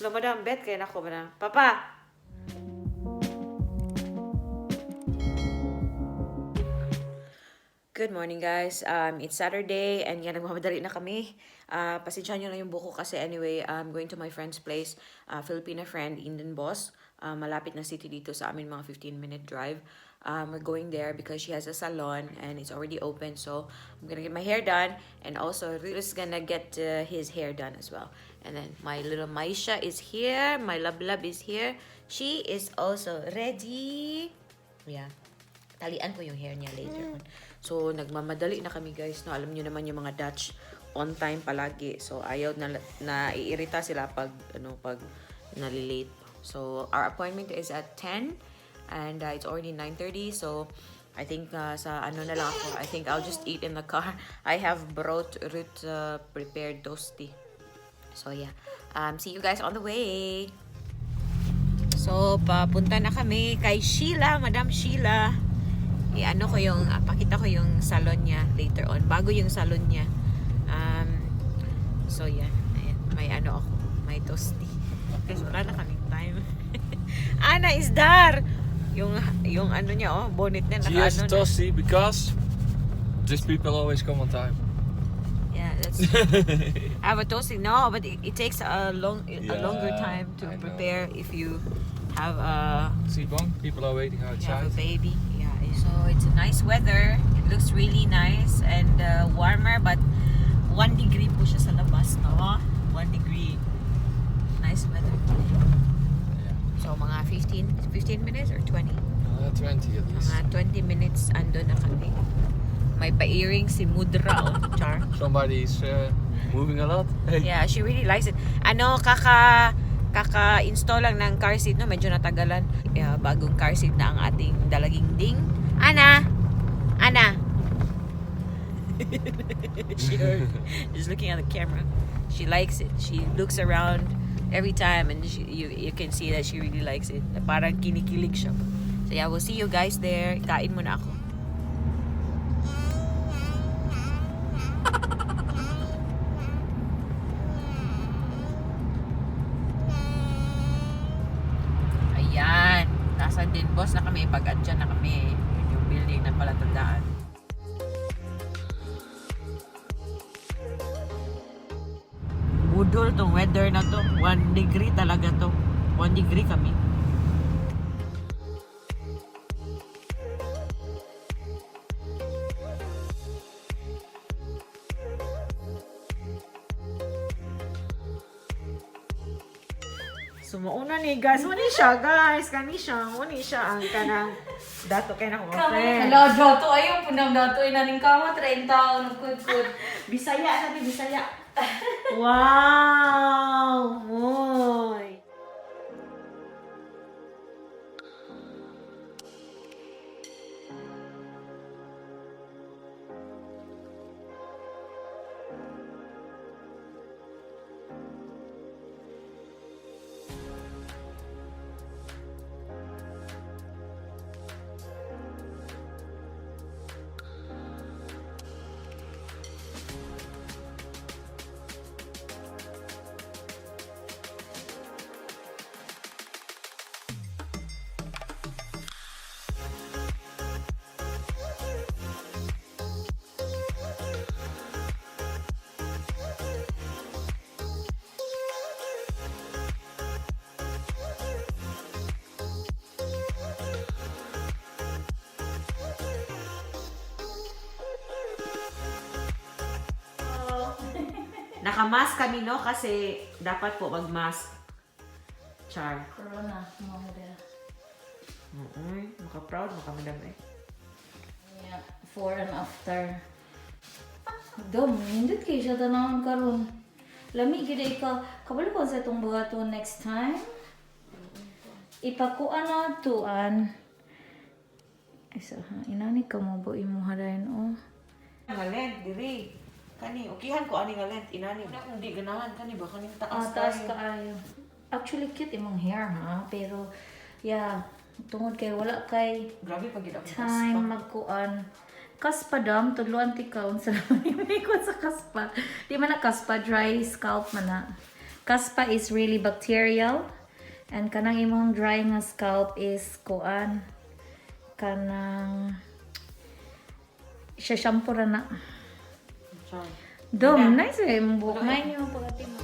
Lo madam bet kay nako madam. Papa. Good morning guys. It's Saturday and yan nagmamadali na kami. Pasensyahan nyo lang yung buko kasi anyway, I'm going to my friend's place, Filipina friend, Indian boss. Malapit na city dito sa amin, mga 15-minute drive. We're going there because she has a salon and it's already open. So I'm gonna get my hair done and also Ruth's gonna get his hair done as well. And then my little Maisha is here. My love is here. She is also ready. Yeah. Talian ko yung hair niya later on. So, nagmamadali na kami guys. No, alam niyo naman yung mga Dutch on time palagi. So, ayaw na iirita sila pag nalilate. So, our appointment is at 10 and it's already 9:30. So, I think sa ano na lang ako. I think I'll just eat in the car. I have brought Ruth prepared toasty. So, yeah. See you guys on the way. So, papunta na kami kay Sheila, Madam Sheila. Pakita ko yung salon niya later on. Bago yung salon niya. So, yan. Ayan. May ako. May toasty. Kasi wala na kaming time. Ana is there! Yung niya, bonnet niya. She has toasty because these people always come on time. Yeah, that's I have a toasty. No, but it takes a longer time to prepare if you have a... See, Bong, people are waiting You outside. have a baby. Yeah. So it's a nice weather. It looks really nice and warmer, but 1 degree po siya sa labas, no? 1 degree. Nice weather. Yeah. So mga 15 minutes or 20? 20 at least. Mga 20 minutes ando na kami. May pa-earring si Mudra, Char. Somebody's moving a lot. Hey. Yeah, she really likes it. Kaka-install lang ng car seat, no? Medyo natagalan. Yeah, bagong car seat na ang ating dalaging ding. Ana! She's looking at the camera. She likes it. She looks around every time and you can see that she really likes it. Parang kinikilig siya. So yeah, we'll see you guys there. Kain muna ako. Ayan. Nasa din boss na kami. Pag-adyan na kami. Yung building na palatandaan. Budol tong weather na to. 1 degree talaga to. 1 degree kami. Sumuuna ni guys. Muni siya guys. Kani siya. Muni siya ang kanang dato kay na ko friend. Hello, dato. Ayaw po ng dato. Inaning kama, 30 taon. Nagkud-kud. Bisaya na ni Bisaya. Wow! Moy! Naka-mask kami, no? Kasi dapat po mag-mask. Char. Corona. Mga dala. Maka-proud, maka-madam eh. Yeah. Before and after. Dam, hindi kayo siya tanawang karon. Lami, gila ikaw. Kabalo ko sa itong buhaton next time. Ipakuan na tuan. Isa ha. Inani ka mo ba imuharayan o? Nga lent, diri. Kani, ukihan ko ani nga lent. Inani. Kung di ganahan, kani ba? Kaning taas Taas kayo. ka ayo. Actually, cute imong hair ha. Pero, yeah. Tungod kay wala kay Grabe pag ako time magkuan. Kaspa dam, tudloan ti kaon sa laman ko sa kaspa. Di man na kaspa, dry scalp man na. Caspa is really bacterial. And kanang imong dry nga scalp is kuan. Kanang siya shampoo ra na. Dom, nice eh. Imong buhok. May niyo pagati mo.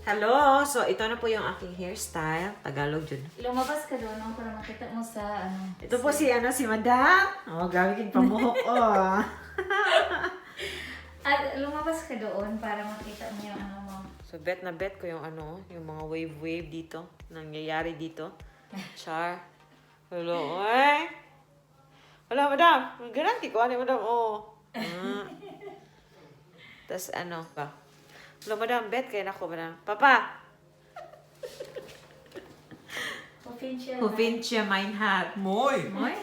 Hello! So, ito na po yung aking hairstyle. Tagalog yun. Lumabas ka doon para makita mo sa ano. Ito po si Madam. Oh, grabe king pamuhok, oh. At lumabas ka doon para makita mo yung ano mo. So, bet na bet ko yung yung mga wave dito. Nangyayari dito. Char. Hello, ay. Wala, Madam. Garanti ko, Madam, oh. Tapos, ba? Hello, Madam, bet kayo na ako, Madam. Papa! Hoe vind je mijn haar? Mooi. Mooi?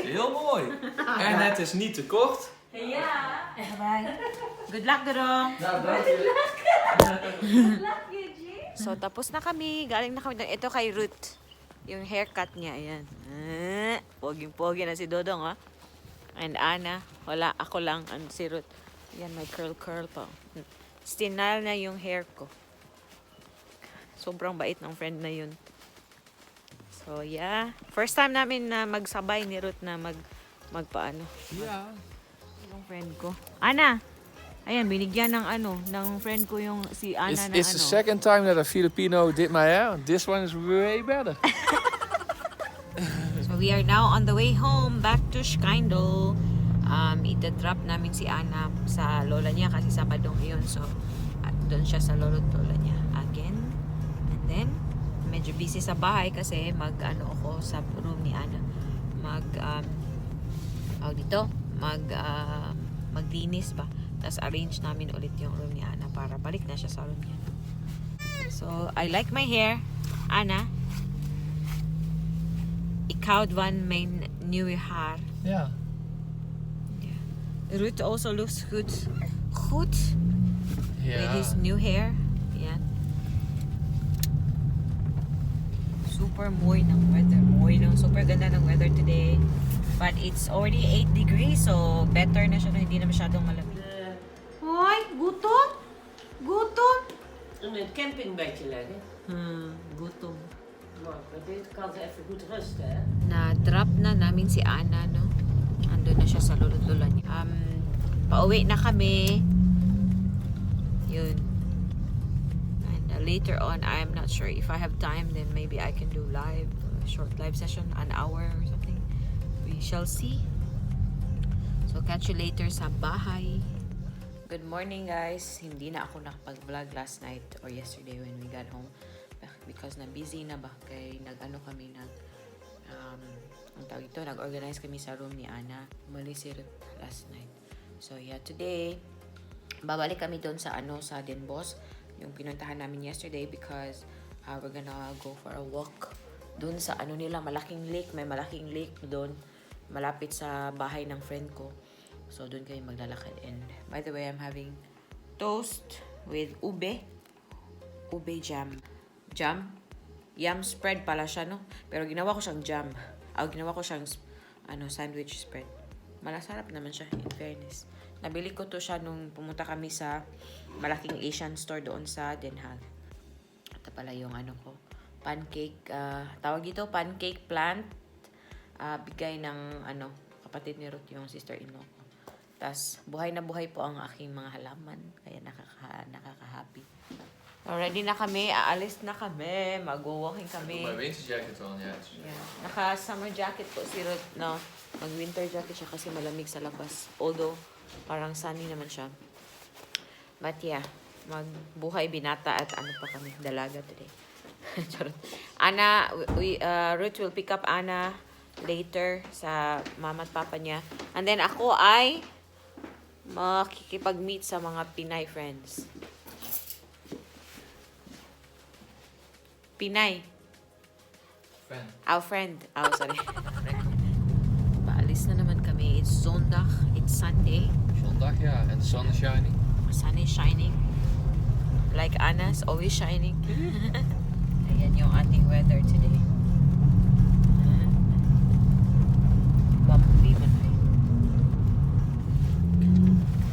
Heel mooi. En het is niet te kort. Ja. Bye. Good luck, Dorong. Nou, dank je. So, tapos na kami. Galing na kami doon. Ito kay Ruth. Yung haircut niya, ayan. Poging-pogi na si Dodong, ha? And Ana. Wala, ako lang. And si Ruth. Yan, may curl pa. Stinal na yung hair ko. Sobrang bait ng friend na yun. So, yeah. First time namin na magsabay ni Ruth na magpaano. Ja. Yung friend ko. Ana! Ayan, binigyan ng ng friend ko yung si Ana na It's the second time that a Filipino did my hair. This one is way better. So we are now on the way home back to Schkindel. Ita-drop namin si Ana sa lola niya kasi Sabadong yun. So, doon siya sa lolo't lola niya again. And then, medyo busy sa bahay kasi ako sa room ni Ana. Maglinis pa. Tapos arrange namin ulit yung room ni Ana para balik na siya sa room niya. So, I like my hair. Ana, ikaw van mijn nieuwe haar. Ja. Ruud also looks good with Ja. his new hair. Yan. Super mooi ng weather. Super ganda ng weather today. But it's already 8 degrees, so better na siya na hindi na masyadong malamig. Hoy, gutom? Gutom? In het campingbedje leggen. Gutom. Maar aan deze kant even goed rusten, hè? Na-drop na namin si Ana, no? Ando na siya sa lolo't lola niya. Pauwi na kami. Yun. And later on, I'm not sure if I have time, then maybe I can do a short live session, an hour or something. We shall see. So, catch you later sa bahay. Good morning, guys. Hindi na ako nakapag-vlog last night or yesterday when we got home. Because na-busy na ba? Kaya kami ang tawag ito, nag-organize kami sa room ni Ana. Umalis si Ruth last night. So yeah, today, babalik kami doon sa sa Den Bosch, yung pinuntahan namin yesterday because we're gonna go for a walk doon sa nila, malaking lake. May malaking lake doon, malapit sa bahay ng friend ko. So doon kami maglalakad. And by the way, I'm having toast with ube jam. Yam spread pala siya, no? Pero ginawa ko siyang jam. Ginawa ko siyang sandwich spread. Malasarap naman siya, in fairness. Nabili ko to siya nung pumunta kami sa malaking Asian store doon sa Den Haag. Ito pala yung ko. Pancake, tawag ito, pancake plant. Bigay ng kapatid ni Ruth, yung sister-in-law ko. Tapos, buhay na buhay po ang aking mga halaman. Kaya nakaka-happy. Ready na kami, aalis na kami, mag-walking kami. Mijn winterjacket on, ja. Yeah. Naka-summer jacket po si Ruth, no? Mag-winter jacket siya kasi malamig sa labas. Although, parang sunny naman siya. But yeah, magbuhay binata at ano pa kami, dalaga today. Charot. Ana, Ruth will pick up Ana later sa mama at papa niya. And then ako ay makikipag-meet sa mga Pinay friends. Pinay. Friend. Our friend. Oh, sorry. Paalis na naman kami. It's Zondag. It's Sunday. Zondag, ja. En the sun is shining. Sun is shining. Like Anna's always shining. Ayan yung ating weather today. Bumpy man ay.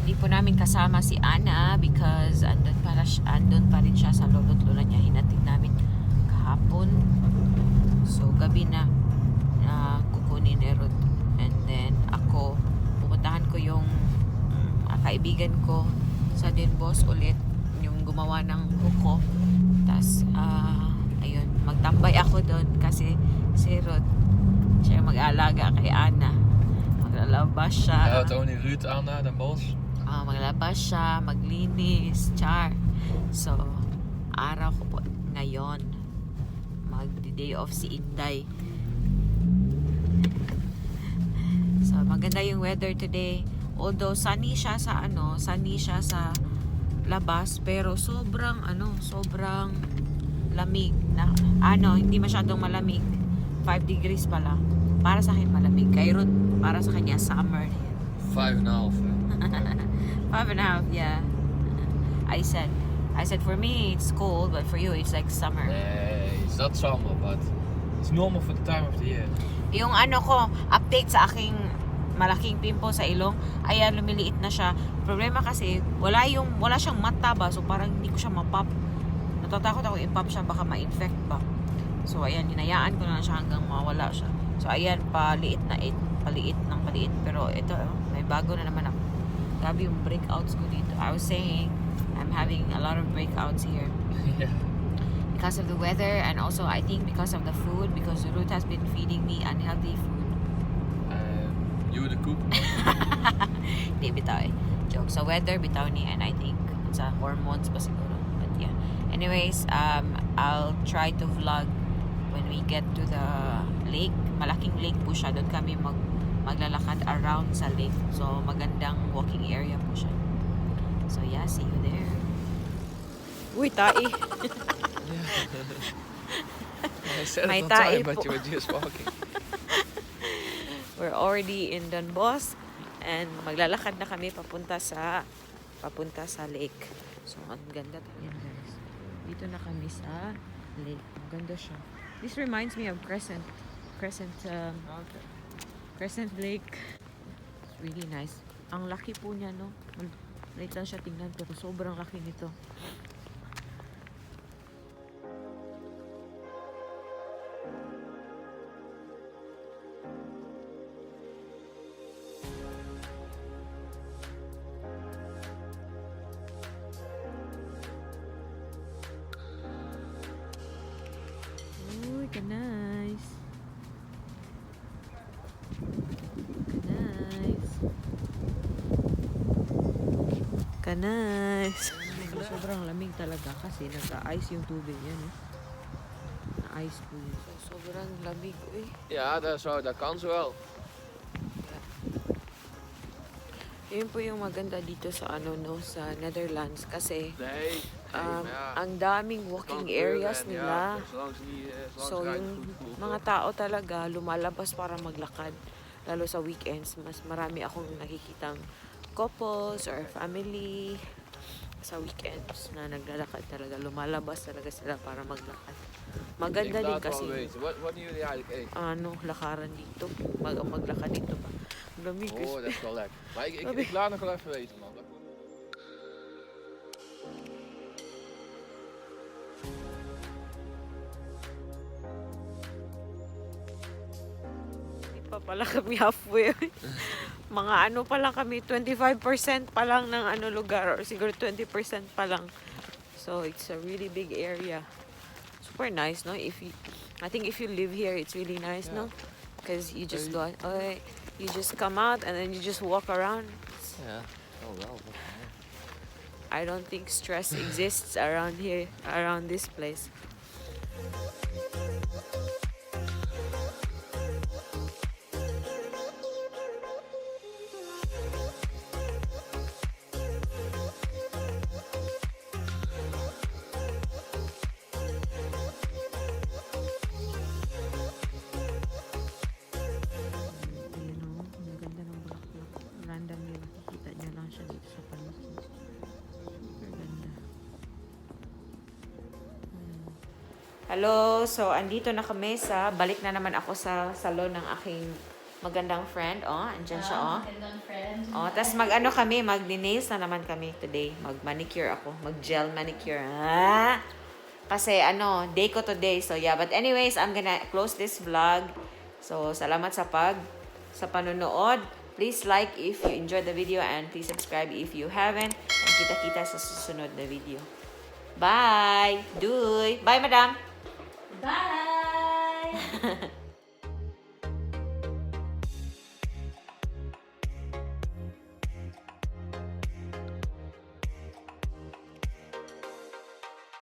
Hindi po namin kasama si Anna because andun pa rin siya sa lolo't lola niya. Hinatid namin kahapon. So gabi na kukunin ni Ruth. And then ako, pupuntahan ko yung kaibigan ko sa Denbos ulit, yung gumawa ng huko. Tas ayun, magtambay ako doon kasi si Ruth, siya mag-aalaga kay Anna. Maglalabas siya. Tony Ruud aan naar Den Bosch. Maglalabas siya, maglinis, char. So, araw ko po ngayon. Mag-day off si Inday. So, maganda yung weather today. Although sunny siya sa labas, pero sobrang lamig na hindi masyadong malamig. 5 degrees pa lang. Para sa akin malamig. Kay Ruth, para sa kanya summer. 5,5. 5.5, yeah. I said for me it's cold, but for you it's like summer. Nee, it's not summer, but it's normal for the time of the year. Yung update sa aking malaking pimple sa ilong, ayan, lumiliit na siya. Problema kasi, wala siyang mata ba, so parang hindi ko siya mapop. Natatakot ako i-pop siya, baka ma-infect ba. So ayan, hinayaan ko na lang siya hanggang mawala siya. So ayan, paliit, pero ito, may bago na naman ako. Grabe yung breakouts ko dito. I was saying, I'm having a lot of breakouts here. Yeah. Because of the weather, and also I think because of the food, because Ruth has been feeding me unhealthy food. You the cook? Hindi, bitaw eh. Joke. Sa weather, bitaw ni, and I think sa hormones pa siguro. But yeah. Anyways, I'll try to vlog when we get to the lake. Malaking lake po siya. Doon kami maglalakad around sa lake. So, magandang walking area po siya. So, yeah, see you there. Uy, tae. I said May it on time, tae but po. you were just walking. We're already in Don Bos and maglalakad na kami papunta sa lake. So, ang ganda talaga, guys. Dito na kami sa lake. Ang ganda siya. This reminds me of Crescent Lake. It's really nice. Ang laki po niya, no? Maliit lang siya tingnan, pero sobrang laki nito. Uy, ka-nice. Ka-nice. Sobrang lamig talaga kasi nag-ice yung tubig yan. Na-ice po yun. So, sobrang lamig. Uy. Ja, dat kan zo wel. Yun po yung maganda dito sa sa Netherlands kasi Nee. ang daming walking areas nila. So yung mga tao talaga lumalabas para maglakad. Lalo sa weekends, mas marami akong nakikitang couples or family sa weekends na naglalakad talaga. Lumalabas talaga sila para maglakad. Maganda din kasi Wat doen jullie eigenlijk eten? lakaran dito. Maglakad dito pa. Lamig Oh, dat is wel lekker. Maar ik laat nog wel even weten, man. Hindi pa pala kami halfway. Mga pa lang kami, 25% pa lang ng lugar or siguro 20% pa lang. So it's a really big area. Super nice, no? I think if you live here, it's really nice, no? Because you just go, you just come out and then you just walk around. Ja, oh wel. I don't think stress exists around here, around this place. Ayan o, ang ganda ng bulaklak. Randomly nakikita nyo lang siya dito sa paligid. Super ganda. Hello, so andito na kami sa, balik na naman ako sa salon ng aking magandang friend. Oh, andyan siya oh. Magandang friend. Oh, tas mag-ano kami, mag-nails na naman kami today. Mag-manicure ako, mag-gel manicure. Ah! Kasi ano, day ko today. So yeah, but anyways, I'm gonna close this vlog. So salamat sa panonood. Please like if you enjoyed the video and please subscribe if you haven't. And kita-kita sa susunod na video. Bye! Doy! Bye, madam! Bye!